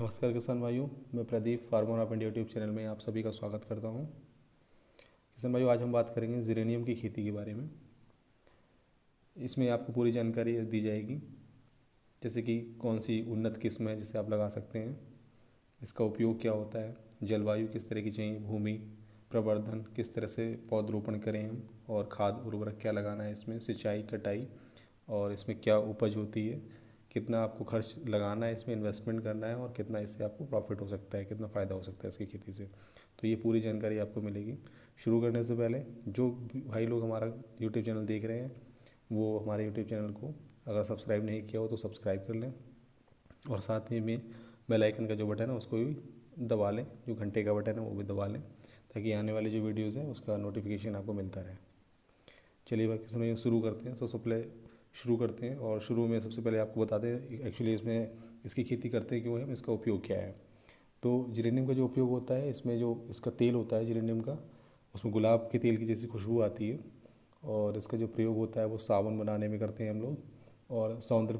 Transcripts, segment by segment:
नमस्कार किसान भाइयों, मैं Pradeep farmer of India YouTube channel में आप सभी का स्वागत करता हूं। किसान भाइयों, आज हम बात करेंगे ज़िरेनियम की खेती के बारे में। इसमें आपको पूरी जानकारी दी जाएगी, जैसे कि कौन सी उन्नत किस्म है जिसे आप लगा सकते हैं, इसका उपयोग क्या होता है, जलवायु किस तरह की चाहिए, भूमि प्रवर्धन किस तरह से पौधरोपण करें हम, और खाद उर्वरक क्या लगाना है इसमें, सिंचाई कटाई, और इसमें क्या उपज होती है, कितना आपको खर्च लगाना है, इसमें इन्वेस्टमेंट करना है, और कितना इससे आपको प्रॉफिट हो सकता है, कितना फ़ायदा हो सकता है इसकी खेती से। तो ये पूरी जानकारी आपको मिलेगी। शुरू करने से पहले जो भाई लोग हमारा यूट्यूब चैनल देख रहे हैं वो हमारे यूट्यूब चैनल को अगर सब्सक्राइब नहीं किया हो तो सब्सक्राइब कर लें, और साथ ही में बेल आइकन का जो बटन है उसको भी दबा लें, जो घंटे का बटन है वो भी दबा लें, ताकि आने वाली जो वीडियोज़ हैं उसका नोटिफिकेशन आपको मिलता रहे। चलिए भाई किसान भाई शुरू करते हैं। सबसे पहले शुरू करते हैं, और शुरू में सबसे पहले आपको बता दें एक्चुअली इसमें इसकी खेती करते हैं क्यों है, इसका उपयोग क्या है। तो जिरेनियम का जो उपयोग होता है, इसमें जो इसका तेल होता है जिरेनियम का, उसमें गुलाब के तेल की जैसी खुशबू आती है, और इसका जो प्रयोग होता है वो साबुन बनाने में करते हैं हम लोग, और सौंदर्य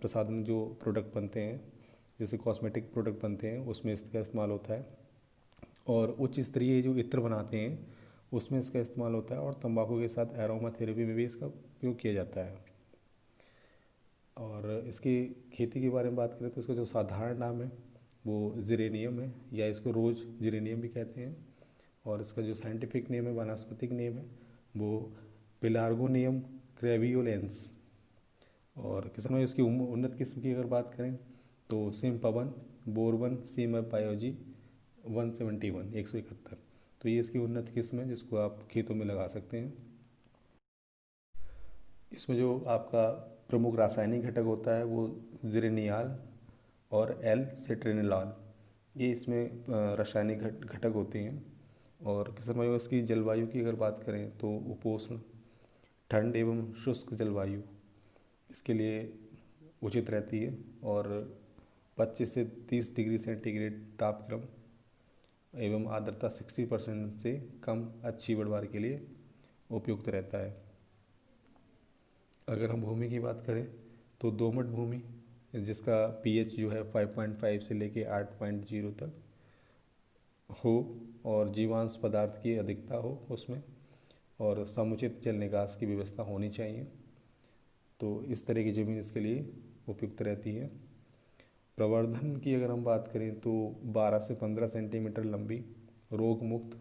प्रसाधन जो प्रोडक्ट बनते हैं, जैसे कॉस्मेटिक प्रोडक्ट बनते हैं उसमें इसका इस्तेमाल होता है, और उच्च स्तरीय जो इत्र बनाते हैं उसमें इसका इस्तेमाल होता है, और तंबाकू के साथ एरोमा थेरेपी में भी इसका उपयोग किया जाता है। और इसकी खेती के बारे में बात करें तो इसका जो साधारण नाम है वो ज़िरेनियम है, या इसको रोज़ ज़िरेनियम भी कहते हैं, और इसका जो साइंटिफिक नेम है, वानस्पतिक नेम है, वो पेलार्गोनियम क्रेवियोलेंस। और किसान भाई इसकी उन्नत किस्म की अगर बात करें तो सिम पवन, बोरवन, सीम बायोजी 171। तो ये इसकी उन्नत किस्म है जिसको आप खेतों में लगा सकते हैं। इसमें जो आपका प्रमुख रासायनिक घटक होता है वो ज़िरेनियाल और एल सिट्रेनिलॉल, ये इसमें रासायनिक घटक होते हैं। और किसान भाइयों इसकी जलवायु की अगर बात करें तो उपोष्ण, ठंड एवं शुष्क जलवायु इसके लिए उचित रहती है, और 25 से 30 डिग्री सेंटीग्रेड तापक्रम एवं आर्द्रता 60% से कम अच्छी पैदावार के लिए उपयुक्त रहता है। अगर हम भूमि की बात करें तो दोमट भूमि जिसका पीएच जो है 5.5 से लेके 8.0 तक हो, और जीवांश पदार्थ की अधिकता हो उसमें, और समुचित जल निकास की व्यवस्था होनी चाहिए। तो इस तरह की ज़मीन इसके लिए उपयुक्त रहती है। प्रवर्धन की अगर हम बात करें तो 12 से 15 सेंटीमीटर लंबी, रोग मुक्त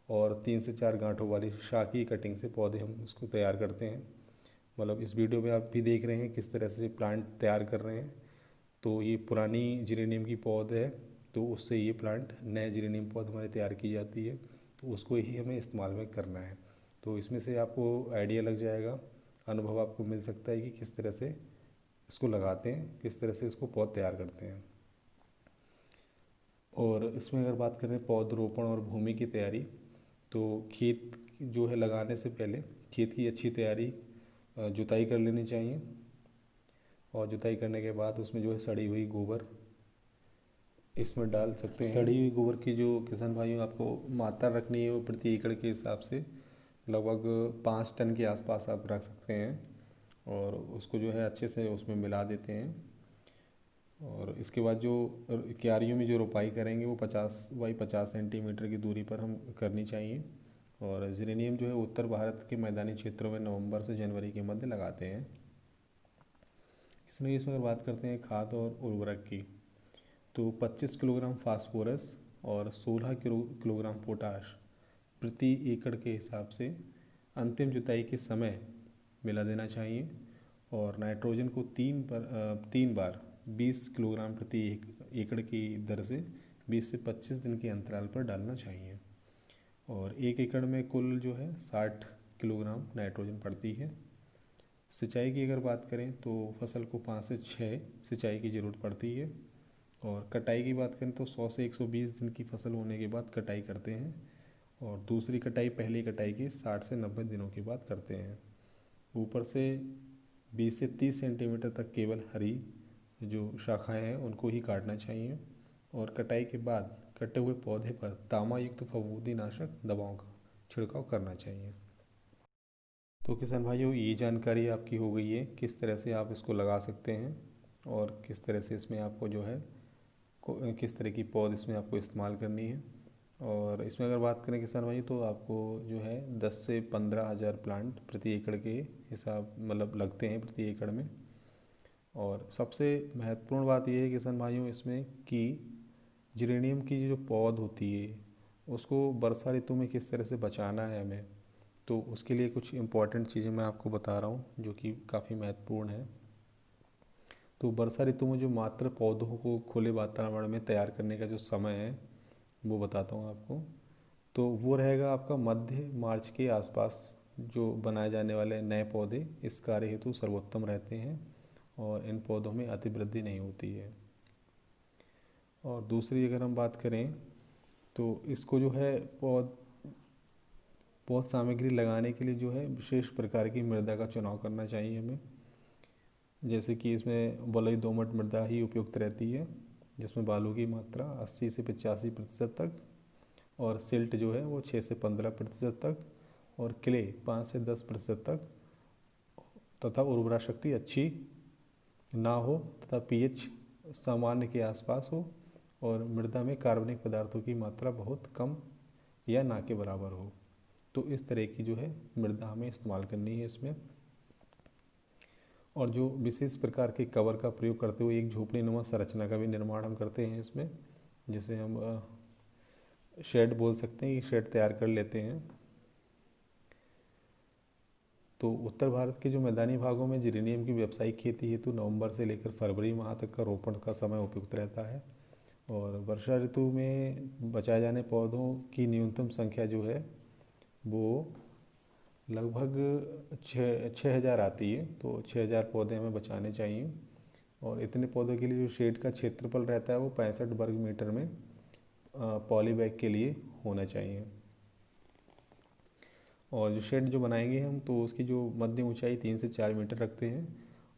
और 3 से 4 गांठों वाली शाखीय कटिंग से पौधे हम इसको तैयार करते हैं। मतलब इस वीडियो में आप भी देख रहे हैं किस तरह से प्लांट तैयार कर रहे हैं। तो ये पुरानी जिरेनियम की पौध है, तो उससे ये प्लांट नए जिरेनियम पौध हमारे तैयार की जाती है, तो उसको ही हमें इस्तेमाल में करना है। तो इसमें से आपको आइडिया लग जाएगा, अनुभव आपको मिल सकता है कि किस तरह से इसको लगाते हैं, किस तरह से इसको पौध तैयार करते हैं। और इसमें अगर बात करें पौधरोपण और भूमि की तैयारी, तो खेत जो है लगाने से पहले खेत की अच्छी तैयारी, जुताई कर लेनी चाहिए, और जुताई करने के बाद उसमें जो है सड़ी हुई गोबर इसमें डाल सकते हैं। सड़ी हुई गोबर की जो किसान भाइयों आपको मात्रा रखनी है वो प्रति एकड़ के हिसाब से लगभग 5 टन के आसपास आप रख सकते हैं, और उसको जो है अच्छे से उसमें मिला देते हैं। और इसके बाद जो क्यारियों में जो रोपाई करेंगे वो 50 बाई 50 सेंटीमीटर की दूरी पर हम करनी चाहिए। और ज़िरेनियम जो है उत्तर भारत के मैदानी क्षेत्रों में नवंबर से जनवरी के मध्य लगाते हैं। इसमें अगर बात करते हैं खाद और उर्वरक की, तो 25 किलोग्राम फास्फोरस और 16 किलोग्राम पोटाश प्रति एकड़ के हिसाब से अंतिम जुताई के समय मिला देना चाहिए। और नाइट्रोजन को 3 बार 20 किलोग्राम प्रति एकड़ की दर से 20 से 25 दिन के अंतराल पर डालना चाहिए। और 1 एकड़ में कुल जो है 60 किलोग्राम नाइट्रोजन पड़ती है। सिंचाई की अगर बात करें तो फसल को 5 से 6 सिंचाई की ज़रूरत पड़ती है। और कटाई की बात करें तो 100 से 120 दिन की फसल होने के बाद कटाई करते हैं, और दूसरी कटाई पहली कटाई के 60 से 90 दिनों के बाद करते हैं। ऊपर से 20 से 30 सेंटीमीटर तक केवल हरी जो शाखाएं हैं उनको ही काटना चाहिए, और कटाई के बाद कटे हुए पौधे पर तांबा युक्त फफूंदीनाशक दवाओं का छिड़काव करना चाहिए। तो किसान भाइयों ये जानकारी आपकी हो गई है किस तरह से आप इसको लगा सकते हैं, और किस तरह से इसमें आपको जो है किस तरह की पौध इसमें आपको इस्तेमाल करनी है। और इसमें अगर बात करें किसान भाई, तो आपको जो है 10 से 15 हज़ार प्लांट प्रति एकड़ के हिसाब मतलब लगते हैं प्रति एकड़ में। और सबसे महत्वपूर्ण बात यह है किसान भाइयों इसमें कि जिरेनियम की जो पौध होती है उसको वर्षा ऋतु में किस तरह से बचाना है हमें, तो उसके लिए कुछ इम्पॉर्टेंट चीज़ें मैं आपको बता रहा हूँ जो कि काफ़ी महत्वपूर्ण है। तो वर्षा ऋतु में जो मात्र पौधों को खुले वातावरण में तैयार करने का जो समय है वो बताता हूँ आपको। तो वो रहेगा आपका मध्य मार्च के आसपास। जो बनाए जाने वाले नए पौधे इस कार्य हेतु सर्वोत्तम रहते हैं और इन पौधों में अतिवृद्धि नहीं होती है। और दूसरी अगर हम बात करें तो इसको जो है पौध पौध सामग्री लगाने के लिए जो है विशेष प्रकार की मृदा का चुनाव करना चाहिए हमें। जैसे कि इसमें बलुई दोमट मृदा ही उपयुक्त रहती है, जिसमें बालू की मात्रा 80 से 85% तक, और सिल्ट जो है वो 6 से 15% तक, और क्ले 5 से 10% तक, तथा उर्वरा शक्ति अच्छी ना हो तथा पीएच सामान्य के आसपास हो, और मृदा में कार्बनिक पदार्थों की मात्रा बहुत कम या ना के बराबर हो। तो इस तरह की जो है मृदा हमें इस्तेमाल करनी है इसमें। और जो विशेष प्रकार के कवर का प्रयोग करते हुए एक झोपड़ी नुमा संरचना का भी निर्माण हम करते हैं इसमें, जिसे हम शेड बोल सकते हैं, ये शेड तैयार कर लेते हैं। तो उत्तर भारत के जो मैदानी भागों में जिरेनियम की व्यावसायिक खेती हेतु नवंबर से लेकर फरवरी माह तक का रोपण का समय उपयुक्त रहता है। और वर्षा ऋतु में बचाए जाने पौधों की न्यूनतम संख्या जो है वो लगभग 6,000 आती है। तो 6,000 पौधे हमें बचाने चाहिए। और इतने पौधों के लिए जो शेड का क्षेत्रफल रहता है वो 65 वर्ग मीटर में पॉली बैग के लिए होना चाहिए। और जो शेड जो बनाएंगे हम, तो उसकी जो मध्य ऊंचाई 3 से 4 मीटर रखते हैं,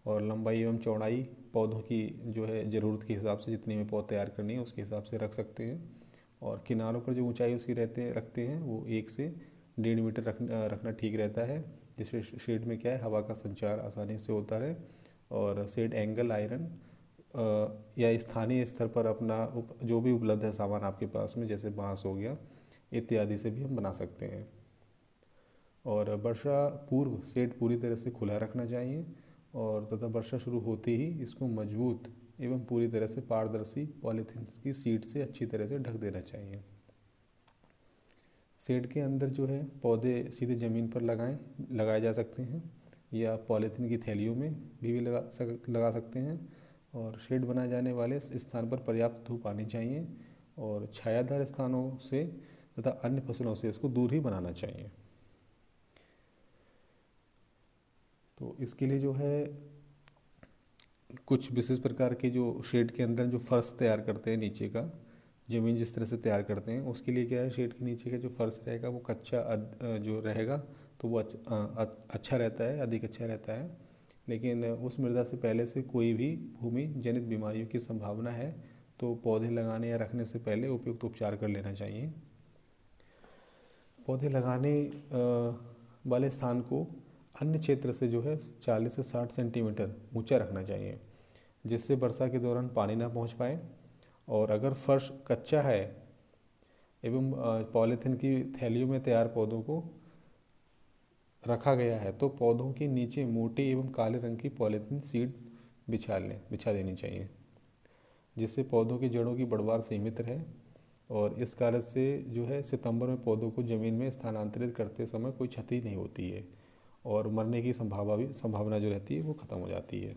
और लंबाई एवं चौड़ाई पौधों की जो है ज़रूरत के हिसाब से जितनी में पौध तैयार करनी है उसके हिसाब से रख सकते हैं। और किनारों पर जो ऊंचाई उसकी रखते हैं वो 1 से 1.5 मीटर रखना ठीक रहता है, जिससे शेड में क्या है हवा का संचार आसानी से होता है। और शेड एंगल आयरन या स्थानीय स्तर पर अपना जो भी उपलब्ध है सामान आपके पास में, जैसे बांस हो गया इत्यादि से भी हम बना सकते हैं। और वर्षा पूर्व शेड पूरी तरह से खुला रखना चाहिए, और तथा वर्षा शुरू होते ही इसको मजबूत एवं पूरी तरह से पारदर्शी पॉलीथीन की सीट से अच्छी तरह से ढक देना चाहिए। शेड के अंदर जो है पौधे सीधे ज़मीन पर लगाए जा सकते हैं, या पॉलीथीन की थैलियों में भी लगा सकते हैं। और शेड बनाए जाने वाले स्थान पर पर्याप्त धूप आनी चाहिए, और छायादार स्थानों से तथा अन्य फसलों से इसको दूर ही बनाना चाहिए। तो इसके लिए जो है कुछ विशेष प्रकार के जो शेड के अंदर जो फर्श तैयार करते हैं नीचे का, ज़मीन जिस तरह से तैयार करते हैं उसके लिए क्या है शेड के नीचे का जो फर्श रहेगा वो कच्चा जो रहेगा तो वो अच्छा रहता है, अधिक अच्छा रहता है। लेकिन उस मृदा से पहले से कोई भी भूमि जनित बीमारियों की संभावना है तो पौधे लगाने या रखने से पहले उपयुक्त उपचार कर लेना चाहिए। पौधे लगाने वाले स्थान को अन्य क्षेत्र से जो है 40 से 60 सेंटीमीटर ऊंचा रखना चाहिए, जिससे वर्षा के दौरान पानी ना पहुंच पाए। और अगर फर्श कच्चा है एवं पॉलीथीन की थैलियों में तैयार पौधों को रखा गया है तो पौधों के नीचे मोटी एवं काले रंग की पॉलीथीन सीट बिछा देनी चाहिए, जिससे पौधों की जड़ों की बढ़वार सीमित रहे। और इस कार्य से जो है सितंबर में पौधों को ज़मीन में स्थानांतरित करते समय कोई क्षति नहीं होती है, और मरने की संभावना जो रहती है वो ख़त्म हो जाती है।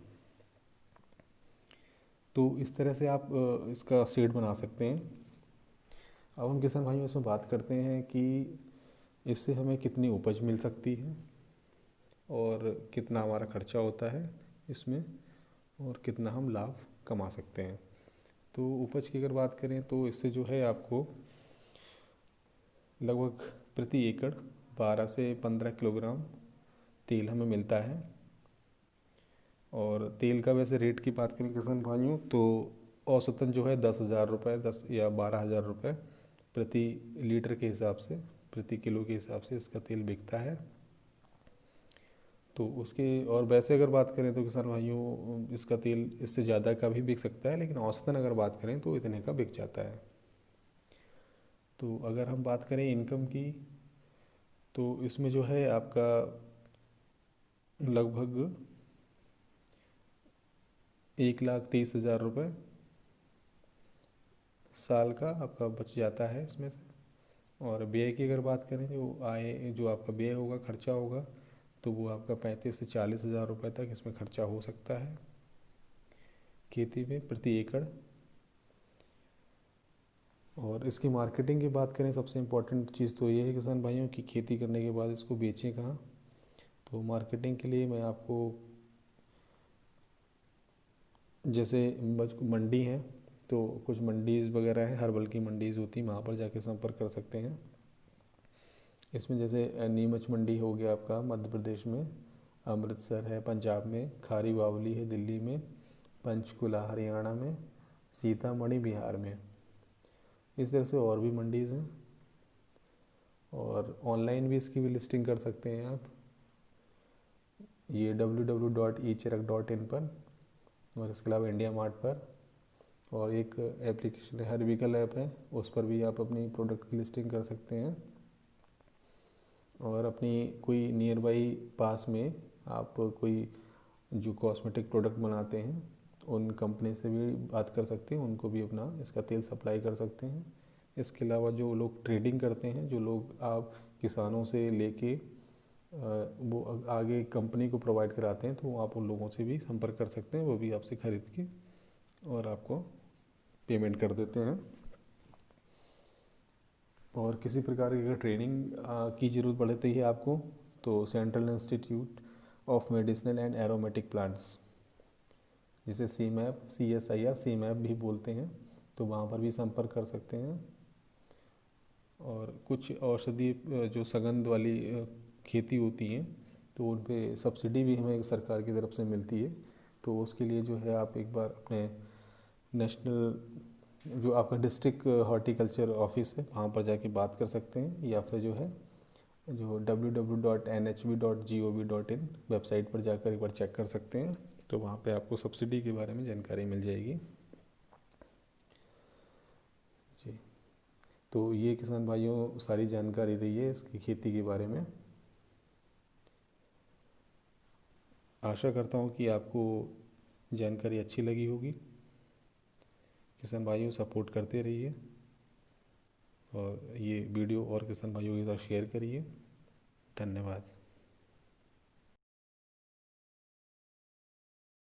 तो इस तरह से आप इसका शेड बना सकते हैं। अब हम किसान भाइयों इसमें बात करते हैं कि इससे हमें कितनी उपज मिल सकती है, और कितना हमारा खर्चा होता है इसमें, और कितना हम लाभ कमा सकते हैं। तो उपज की अगर बात करें तो इससे जो है आपको लगभग प्रति एकड़ 12 से 15 किलोग्राम तेल हमें मिलता है। और तेल का वैसे रेट की बात करें किसान भाइयों तो औसतन जो है 10,000 रुपये 10 या 12,000 रुपये प्रति लीटर के हिसाब से, प्रति किलो के हिसाब से इसका तेल बिकता है। तो उसके और वैसे अगर बात करें तो किसान भाइयों इसका तेल इससे ज़्यादा का भी बिक सकता है, लेकिन औसतन अगर बात करें तो इतने का बिक जाता है। तो अगर हम बात करें इनकम की, तो इसमें जो है आपका लगभग 1,30,000 रुपये साल का आपका बच जाता है इसमें से। और व्यय की अगर बात करें, जो आय जो आपका व्यय होगा, खर्चा होगा, तो वो आपका 35 से 40 हज़ार रुपये तक इसमें खर्चा हो सकता है खेती में प्रति एकड़। और इसकी मार्केटिंग की बात करें, सबसे इम्पोर्टेंट चीज़ तो ये है किसान भाइयों की खेती करने के बाद इसको बेचें कहाँ। तो मार्केटिंग के लिए मैं आपको, जैसे मंडी है तो कुछ मंडीज़ वगैरह हैं, हर्बल की मंडीज़ होती हैं, वहाँ पर जाके संपर्क कर सकते हैं। इसमें जैसे नीमच मंडी हो गया आपका मध्य प्रदेश में, अमृतसर है पंजाब में, खारी बावली है दिल्ली में, पंचकुला हरियाणा में, सीतामढ़ी बिहार में। इस तरह से और भी मंडीज़ हैं। और ऑनलाइन भी इसकी भी लिस्टिंग कर सकते हैं आप, ये www.echirak.in पर, और इसके अलावा इंडिया मार्ट पर। और एक एप्लीकेशन है हर्बिकल ऐप है, उस पर भी आप अपनी प्रोडक्ट की लिस्टिंग कर सकते हैं। और अपनी कोई नियर बाई पास में आप कोई जो कॉस्मेटिक प्रोडक्ट बनाते हैं उन कंपनी से भी बात कर सकते हैं, उनको भी अपना इसका तेल सप्लाई कर सकते हैं। इसके अलावा जो लोग ट्रेडिंग करते हैं, जो लोग आप किसानों से लेके वो आगे कंपनी को प्रोवाइड कराते हैं, तो आप उन लोगों से भी संपर्क कर सकते हैं, वो भी आपसे ख़रीद के और आपको पेमेंट कर देते हैं। और किसी प्रकार की अगर ट्रेनिंग की ज़रूरत पड़ती है आपको, तो central institute of medicinal and aromatic plants, जिसे CSIR भी बोलते हैं, तो वहाँ पर भी संपर्क कर सकते हैं। और कुछ औषधि जो सगंध वाली खेती होती हैं, तो उन पे सब्सिडी भी हमें सरकार की तरफ से मिलती है। तो उसके लिए जो है आप एक बार अपने नेशनल जो आपका डिस्ट्रिक्ट हॉर्टिकल्चर ऑफिस है वहाँ पर जाके बात कर सकते हैं, या फिर जो है जो www.nhb.gov.in वेबसाइट पर जाकर एक बार चेक कर सकते हैं, तो वहाँ पे आपको सब्सिडी के बारे में जानकारी मिल जाएगी जी। तो ये किसान भाइयों सारी जानकारी रही है इसकी खेती के बारे में। आशा करता हूँ कि आपको जानकारी अच्छी लगी होगी। किसान भाइयों सपोर्ट करते रहिए, और ये वीडियो और किसान भाइयों के साथ शेयर करिए। धन्यवाद।